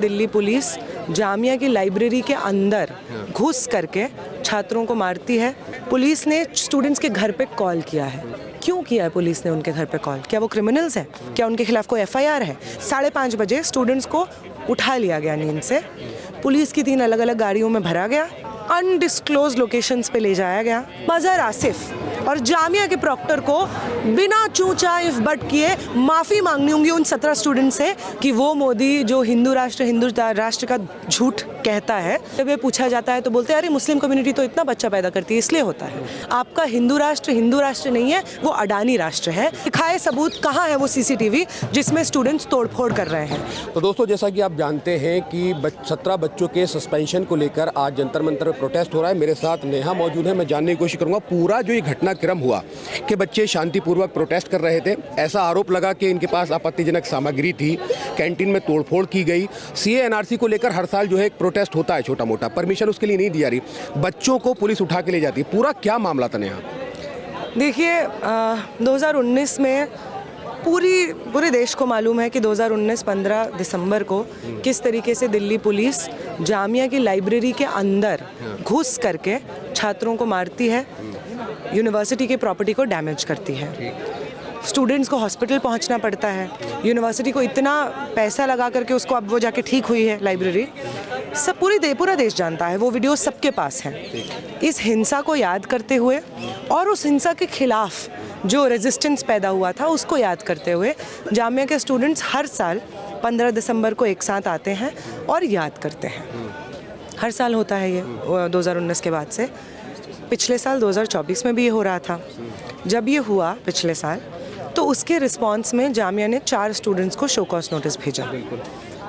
Delhi police Jamia की library के अंदर घुस करके छात्रों को मारती है। पुलिस ने स्टूडेंट्स के घर पे कॉल किया है। क्यों किया है पुलिस ने उनके घर पे कॉल? क्या वो क्रिमिनल्स हैं? क्या उनके खिलाफ कोई एफआईआर है? 5:30 बजे स्टूडेंट्स को उठा लिया गया नींद से, पुलिस की 3 अलग अलग गाड़ियों में भरा गया, अनडिस्क्लोज लोकेशंस पे ले जाया गया। मज़हर आसिफ और जामिया के प्रॉक्टर को बिना चूचा इफ बट किए माफ़ी मांगनी होंगी उन 17 स्टूडेंट से कि वो मोदी जो हिंदू राष्ट्र का झूठ कहता है। जब ये पूछा जाता है तो बोलते हैं अरे मुस्लिम कम्युनिटी तो इतना बच्चा पैदा करती है इसलिए होता है। आपका हिंदू राष्ट्र नहीं है, वो अडानी राष्ट्र है। दिखाए सबूत, कहाँ है वो सीसीटीवी जिसमें स्टूडेंट्स तोड़फोड़ कर रहे हैं। तो दोस्तों, जैसा कि आप जानते हैं कि 17 बच्चों के सस्पेंशन को लेकर आज जंतर मंतर में प्रोटेस्ट हो रहा है। मेरे साथ नेहा मौजूद है। मैं जानने की कोशिश करूंगा पूरा जो ये घटनाक्रम हुआ कि बच्चे शांतिपूर्वक प्रोटेस्ट कर रहे थे। ऐसा आरोप लगा कि इनके पास आपत्तिजनक सामग्री थी, कैंटीन में तोड़फोड़ की गई। सीए एनआरसी को लेकर हर साल जो है एक प्रोटेस्ट होता है छोटा मोटा, परमिशन उसके लिए नहीं दी जा रही, बच्चों को पुलिस उठा के ले जाती है। पूरा क्या मामला था नेहा? देखिए 2019 में पूरे देश को मालूम है कि 2019 15 दिसंबर को किस तरीके से दिल्ली पुलिस जामिया की लाइब्रेरी के अंदर घुस करके छात्रों को मारती है, यूनिवर्सिटी की प्रॉपर्टी को डैमेज करती है। स्टूडेंट्स को हॉस्पिटल पहुंचना पड़ता है। यूनिवर्सिटी को इतना पैसा लगा करके उसको अब वो जाके ठीक हुई है लाइब्रेरी। पूरा देश जानता है, वो वीडियो सबके पास है। इस हिंसा को याद करते हुए और उस हिंसा के खिलाफ जो रेजिस्टेंस पैदा हुआ था उसको याद करते हुए जामिया के स्टूडेंट्स हर साल 15 दिसंबर को एक साथ आते हैं और याद करते हैं। हर साल होता है ये 2019 के बाद से। पिछले साल 2024 में भी ये हो रहा था। जब ये हुआ पिछले साल तो उसके रिस्पांस में जामिया ने 4 स्टूडेंट्स को शो कॉज नोटिस भेजा।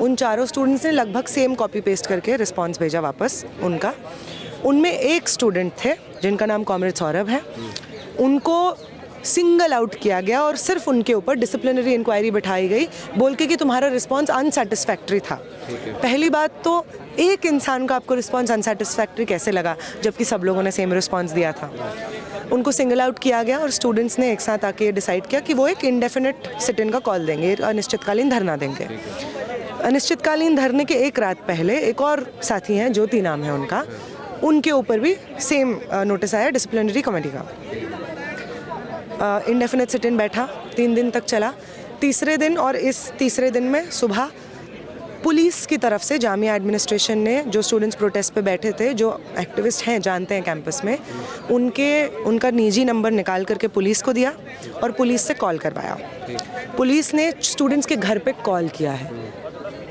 उन चारों स्टूडेंट्स ने लगभग सेम कॉपी पेस्ट करके रिस्पांस भेजा वापस उनका। उनमें एक स्टूडेंट थे जिनका नाम कॉमरेड सौरभ है, उनको सिंगल आउट किया गया और सिर्फ उनके ऊपर डिसिप्लिनरी इंक्वायरी बिठाई गई बोल के कि तुम्हारा रिस्पांस अनसेटिस्फैक्ट्री था। पहली बात तो एक इंसान का आपको रिस्पांस अनसेटिस्फैक्ट्री कैसे लगा जबकि सब लोगों ने सेम रिस्पांस दिया था? उनको सिंगल आउट किया गया और स्टूडेंट्स ने एक साथ आके डिसाइड किया कि वो एक इंडेफिनिट सिट इन का कॉल देंगे, अनिश्चितकालीन धरना देंगे। अनिश्चितकालीन धरने के एक रात पहले एक और साथी हैं, ज्योति नाम है उनका, उनके ऊपर भी सेम नोटिस आया डिसिप्लिनरी कमेटी का। इंडेफिनिट सिट इन बैठा, 3 दिन तक चला। तीसरे दिन और इस तीसरे दिन में सुबह पुलिस की तरफ से जामिया एडमिनिस्ट्रेशन ने जो स्टूडेंट्स प्रोटेस्ट पे बैठे थे, जो एक्टिविस्ट हैं जानते हैं कैंपस में, उनका निजी नंबर निकाल करके पुलिस को दिया और पुलिस से कॉल करवाया। पुलिस ने स्टूडेंट्स के घर पे कॉल किया है।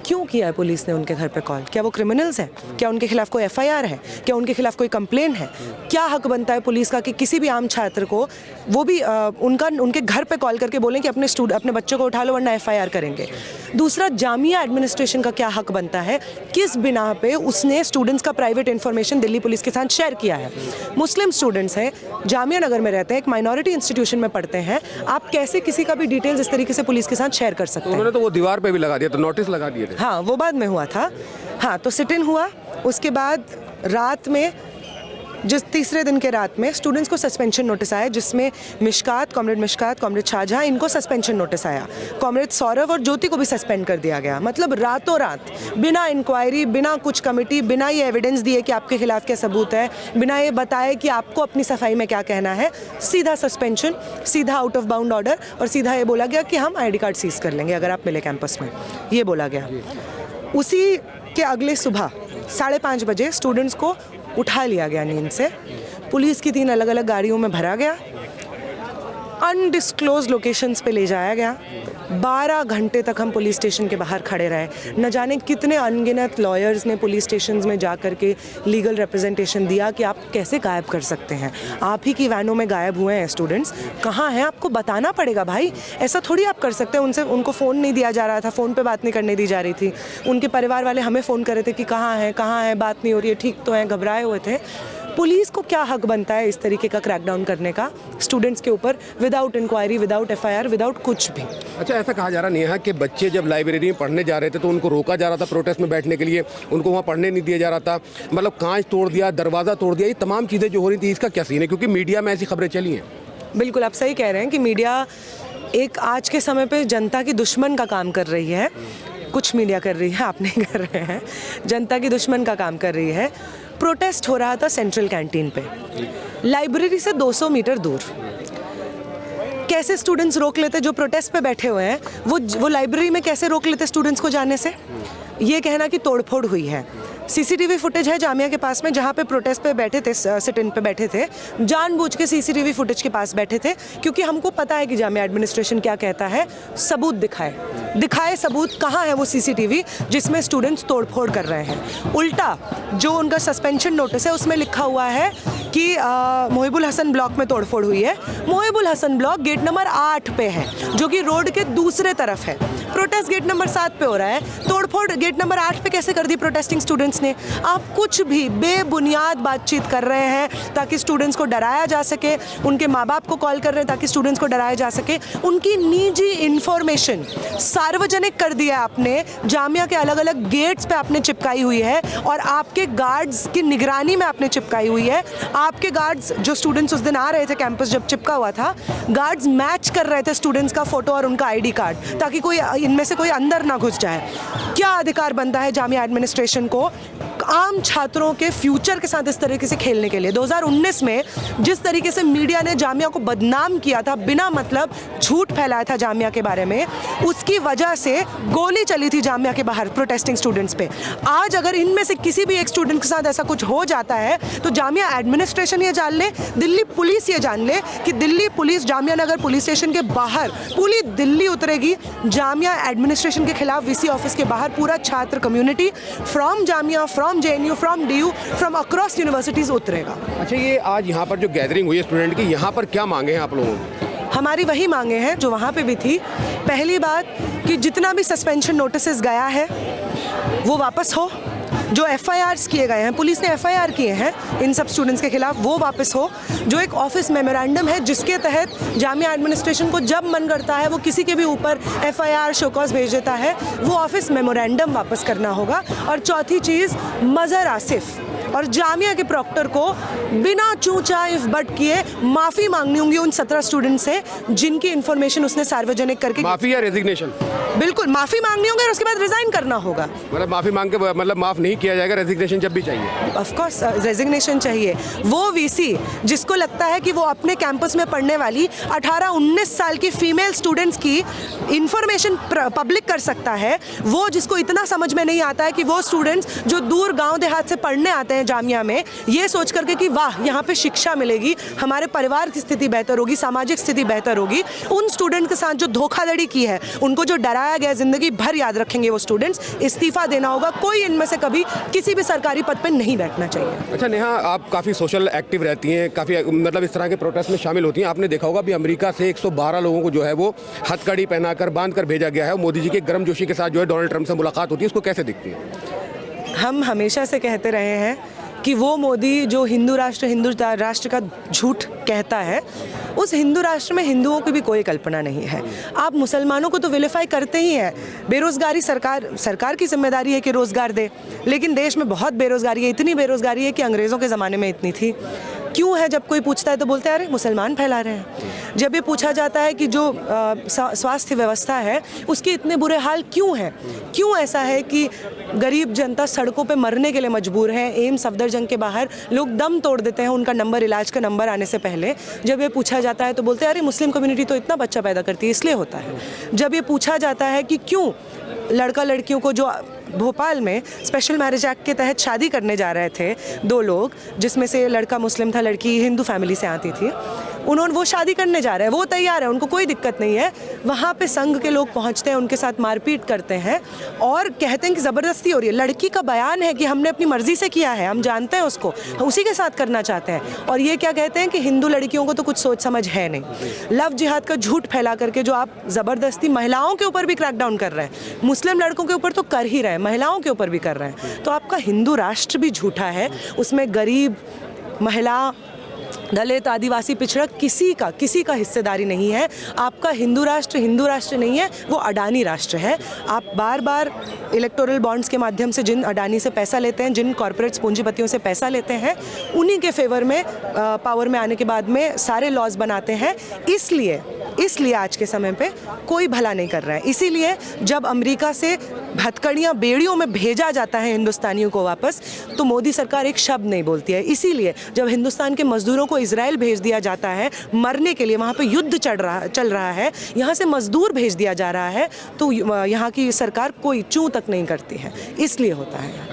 क्यों किया है पुलिस ने उनके घर पे कॉल? क्या वो क्रिमिनल्स हैं? क्या उनके खिलाफ कोई एफआईआर है? क्या उनके खिलाफ कोई कंप्लेन है? क्या हक बनता है पुलिस का कि किसी भी आम छात्र को वो भी उनके घर पे कॉल करके बोलें कि अपने बच्चों को उठा लो वरना एफआईआर करेंगे? दूसरा, जामिया एडमिनिस्ट्रेशन का क्या हक बनता है? किस बिना पे उसने स्टूडेंट्स का प्राइवेट इन्फॉर्मेशन दिल्ली पुलिस के साथ शेयर किया है? मुस्लिम स्टूडेंट्स हैं, जामिया नगर में रहते हैं, एक माइनॉरिटी इंस्टीट्यूशन में पढ़ते हैं, आप कैसे किसी का भी डिटेल्स इस तरीके से पुलिस के साथ शेयर कर सकते हैं? उन्होंने तो वो दीवार पे भी लगा दिया था, नोटिस लगा दिए थे। हाँ, वो बाद में हुआ था। हाँ, तो सिट इन हुआ। उसके बाद रात में, जिस तीसरे दिन के रात में स्टूडेंट्स को सस्पेंशन नोटिस आया, जिसमें कॉमरेड मिशकात, कॉमरेड शाहजहां, इनको सस्पेंशन नोटिस आया। कॉमरेड सौरभ और ज्योति को भी सस्पेंड कर दिया गया। मतलब रातों रात, बिना इंक्वायरी, बिना कुछ कमेटी, बिना ये एविडेंस दिए कि आपके खिलाफ क्या सबूत है, बिना ये बताए कि आपको अपनी सफाई में क्या कहना है, सीधा सस्पेंशन, सीधा आउट ऑफ बाउंड ऑर्डर और सीधा ये बोला गया कि हम आईडी कार्ड सीज कर लेंगे अगर आप मिले कैंपस में, ये बोला गया। उसी के अगले सुबह 5:30 बजे स्टूडेंट्स को उठा लिया गया नींद से, पुलिस की 3 अलग अलग गाड़ियों में भरा गया, अनडिस्क्लोज लोकेशंस पे ले जाया गया। 12 घंटे तक हम पुलिस स्टेशन के बाहर खड़े रहे। न जाने कितने अनगिनत लॉयर्स ने पुलिस स्टेशंस में जा कर के लीगल रिप्रेजेंटेशन दिया कि आप कैसे गायब कर सकते हैं, आप ही की वैनों में गायब हुए हैं स्टूडेंट्स, कहाँ हैं आपको बताना पड़ेगा भाई, ऐसा थोड़ी आप कर सकते हैं। उनको फ़ोन नहीं दिया जा रहा था, फ़ोन पे बात नहीं करने दी जा रही थी। उनके परिवार वाले हमें फ़ोन कर रहे थे कि कहाँ हैं, बात नहीं हो रही है, ठीक तो हैं, घबराए हुए थे। पुलिस को क्या हक बनता है इस तरीके का क्रैकडाउन करने का स्टूडेंट्स के ऊपर, without inquiry, without FIR, without कुछ भी? अच्छा, ऐसा कहा जा रहा नेहा कि बच्चे जब लाइब्रेरी में पढ़ने जा रहे थे तो उनको रोका जा रहा था प्रोटेस्ट में बैठने के लिए, उनको वहाँ पढ़ने नहीं दिया जा रहा था, मतलब कांच तोड़ दिया, दरवाज़ा तोड़ दिया, ये तमाम चीज़ें जो हो रही थी, इसका क्या सीन है? क्योंकि मीडिया में ऐसी खबरें चली हैं। बिल्कुल, आप सही कह रहे हैं कि मीडिया एक आज के समय पे जनता की दुश्मन का काम कर रही है। कुछ मीडिया कर रही है, आप नहीं कर रहे हैं, जनता की दुश्मन का काम कर रही है। प्रोटेस्ट हो रहा था सेंट्रल कैंटीन पे, लाइब्रेरी से 200 मीटर दूर। कैसे स्टूडेंट्स रोक लेते जो प्रोटेस्ट पे बैठे हुए हैं, वो लाइब्रेरी में कैसे रोक लेते स्टूडेंट्स को जाने से? ये कहना कि तोड़फोड़ हुई है। सीसीटीवी फुटेज है जामिया के पास में, जहाँ पे प्रोटेस्ट पे बैठे थे, सिट इन पे बैठे थे, जानबूझ के सीसीटीवी फुटेज के पास बैठे थे, क्योंकि हमको पता है कि जामिया एडमिनिस्ट्रेशन क्या कहता है। सबूत दिखाए सबूत, कहाँ है वो सीसीटीवी जिसमें स्टूडेंट्स तोड़फोड़ कर रहे हैं? उल्टा जो उनका सस्पेंशन नोटिस है उसमें लिखा हुआ है कि मोहिबुल हसन ब्लॉक में तोड़फोड़ हुई है। Mohibul Hasan block gate number 8 पे है, जो कि रोड के दूसरे तरफ है। प्रोटेस्ट गेट नंबर 7 पे हो रहा है, तोड़फोड़ गेट नंबर 8 पे कैसे कर दी प्रोटेस्टिंग स्टूडेंट्स ने? आप कुछ भी बेबुनियाद बातचीत कर रहे हैं ताकि स्टूडेंट्स को डराया जा सके, उनके माँ बाप को कॉल कर रहे हैं ताकि स्टूडेंट्स को डराया जा सके। उनकी निजी इंफॉर्मेशन सार्वजनिक कर दिया आपने, जामिया के अलग अलग गेट्स पे आपने चिपकाई हुई है और आपके गार्ड्स की निगरानी में आपने चिपकाई हुई है। आपके गार्ड्स, जो स्टूडेंट्स उस दिन आ रहे थे कैंपस जब चिपका हुआ था, गार्ड्स मैच कर रहे थे स्टूडेंट्स का फोटो और उनका आईडी कार्ड, ताकि कोई इनमें से कोई अंदर ना घुस जाए। क्या अधिकार बनता है जामिया एडमिनिस्ट्रेशन को आम छात्रों के फ्यूचर के साथ इस तरीके से खेलने के लिए? 2019 में जिस तरीके से मीडिया ने जामिया को बदनाम किया था, बिना मतलब झूठ फैलाया था जामिया के बारे में, उसकी वजह से गोली चली थी जामिया के बाहर प्रोटेस्टिंग स्टूडेंट्स पे। आज अगर इनमें से किसी भी एक स्टूडेंट के साथ ऐसा कुछ हो जाता है तो जामिया एडमिनिस्ट्रेशन ये जान ले, दिल्ली पुलिस ये जान ले कि Delhi police Jamia Nagar police station के बाहर पूरी दिल्ली उतरेगी। जामिया एडमिनिस्ट्रेशन के खिलाफ वीसी ऑफिस के बाहर पूरा छात्र community from Jamia, from JNU, from DU, from across universities उतरेगा। अच्छा, ये आज यहाँ पर जो गैदरिंग हुई है स्टूडेंट की, यहाँ पर क्या मांगे हैं आप लोगों की? हमारी वही मांगे हैं जो वहाँ पे भी थी। पहली बात कि जितना भी सस्पेंशन नोटिस गया है वो वापस हो। जो FIRs किए गए हैं, पुलिस ने FIR किए हैं इन सब स्टूडेंट्स के खिलाफ, वो वापस हो। जो एक ऑफिस मेमोरेंडम है जिसके तहत जामिया एडमिनिस्ट्रेशन को जब मन करता है वो किसी के भी ऊपर FIR शोकॉज भेज देता है, वो ऑफिस मेमोरेंडम वापस करना होगा। और चौथी चीज़, मज़हर आसिफ और जामिया के प्रॉक्टर को बिना चूचा इफ बट किए माफ़ी मांगनी होगी उन 17 स्टूडेंट से जिनकी इन्फॉर्मेशन उसने सार्वजनिक करके। माफ़ी या रेजिग्नेशन? बिल्कुल, माफ़ी मांगनी होगी और उसके बाद रिजाइन करना होगा। मतलब माफ़ी मांग के मतलब माफ़ नहीं किया जाएगा, रेजिग्नेशन जब भी चाहिए? ऑफ कोर्स रेजिग्नेशन चाहिए। वो वीसी जिसको लगता है कि वो अपने कैंपस में पढ़ने वाली 18-19 साल की फीमेल स्टूडेंट्स की इंफॉर्मेशन पब्लिक कर सकता है, वो जिसको इतना समझ में नहीं आता है कि वो स्टूडेंट्स जो दूर गांव देहात से पढ़ने आते हैं जामिया में, ये सोच करके कि वाह यहाँ पे शिक्षा मिलेगी, हमारे परिवार की स्थिति बेहतर होगी, सामाजिक स्थिति बेहतर होगी, उन स्टूडेंट के साथ जो धोखाधड़ी की है, उनको जो डराया गया, जिंदगी भर याद रखेंगे वो स्टूडेंट्स। इस्तीफा देना होगा, कोई इनमें से कभी किसी भी सरकारी पद पर नहीं बैठना चाहिए। अच्छा नेहा, आप काफ़ी सोशल एक्टिव रहती हैं, काफ़ी मतलब इस तरह के प्रोटेस्ट में शामिल होती हैं। आपने देखा होगा भी अमेरिका से 112 लोगों को जो है वो हथकड़ी पहनाकर बांध कर भेजा गया है। मोदी जी के गर्मजोशी के साथ जो है डोनाल्ड ट्रंप से मुलाकात होती है, उसको कैसे दिखती है? हम हमेशा से कहते रहे हैं कि वो मोदी जो हिंदू राष्ट्र का झूठ कहता है, उस हिंदू राष्ट्र में हिंदुओं की भी कोई कल्पना नहीं है। आप मुसलमानों को तो विलिफाई करते ही हैं। बेरोज़गारी सरकार की जिम्मेदारी है कि रोज़गार दे, लेकिन देश में बहुत बेरोज़गारी है, इतनी बेरोज़गारी है कि अंग्रेज़ों के ज़माने में इतनी थी। क्यों है? जब कोई पूछता है तो बोलते हैं अरे मुसलमान फैला रहे हैं। जब ये पूछा जाता है कि जो स्वास्थ्य व्यवस्था है उसके इतने बुरे हाल क्यों हैं, क्यों ऐसा है कि गरीब जनता सड़कों पे मरने के लिए मजबूर है, एम्स सफदरजंग के बाहर लोग दम तोड़ देते हैं उनका नंबर, इलाज का नंबर आने से पहले, जब ये पूछा जाता है तो बोलते हैं अरे मुस्लिम कम्युनिटी तो इतना बच्चा पैदा करती है इसलिए होता है। जब ये पूछा जाता है कि क्यों लड़का लड़कियों को, जो भोपाल में स्पेशल मैरिज एक्ट के तहत शादी करने जा रहे थे 2 लोग, जिसमें से लड़का मुस्लिम था, लड़की हिंदू फैमिली से आती थी, उन्होंने वो शादी करने जा रहे हैं, वो तैयार है, उनको कोई दिक्कत नहीं है, वहाँ पे संघ के लोग पहुँचते हैं, उनके साथ मारपीट करते हैं और कहते हैं कि ज़बरदस्ती हो रही है। लड़की का बयान है कि हमने अपनी मर्ज़ी से किया है, हम जानते हैं उसको, उसी के साथ करना चाहते हैं। और ये क्या कहते हैं कि हिंदू लड़कियों को तो कुछ सोच समझ है नहीं। लव जिहाद का झूठ फैला करके जो आप ज़बरदस्ती महिलाओं के ऊपर भी क्रैकडाउन कर रहे हैं, मुस्लिम लड़कों के ऊपर तो कर ही रहे हैं, महिलाओं के ऊपर भी कर रहे हैं, तो आपका हिंदू राष्ट्र भी झूठा है। उसमें गरीब, महिला, दलित, आदिवासी, पिछड़ा किसी का हिस्सेदारी नहीं है। आपका हिंदू राष्ट्र नहीं है, वो अडानी राष्ट्र है। आप बार बार इलेक्टोरल बॉन्ड्स के माध्यम से जिन अडानी से पैसा लेते हैं, जिन कॉर्पोरेट्स पूंजीपतियों से पैसा लेते हैं, उन्हीं के फेवर में पावर में आने के बाद में सारे लॉज बनाते हैं। इसलिए आज के समय पे कोई भला नहीं कर रहा है। इसीलिए जब अमेरिका से हथकड़ियाँ बेड़ियों में भेजा जाता है हिंदुस्तानियों को वापस, तो मोदी सरकार एक शब्द नहीं बोलती है। इसीलिए जब हिंदुस्तान के मजदूरों को इजराइल भेज दिया जाता है मरने के लिए, वहाँ पे युद्ध चल रहा है, यहाँ से मजदूर भेज दिया जा रहा है, तो यहाँ की सरकार कोई चूँ तक नहीं करती है। इसलिए होता है।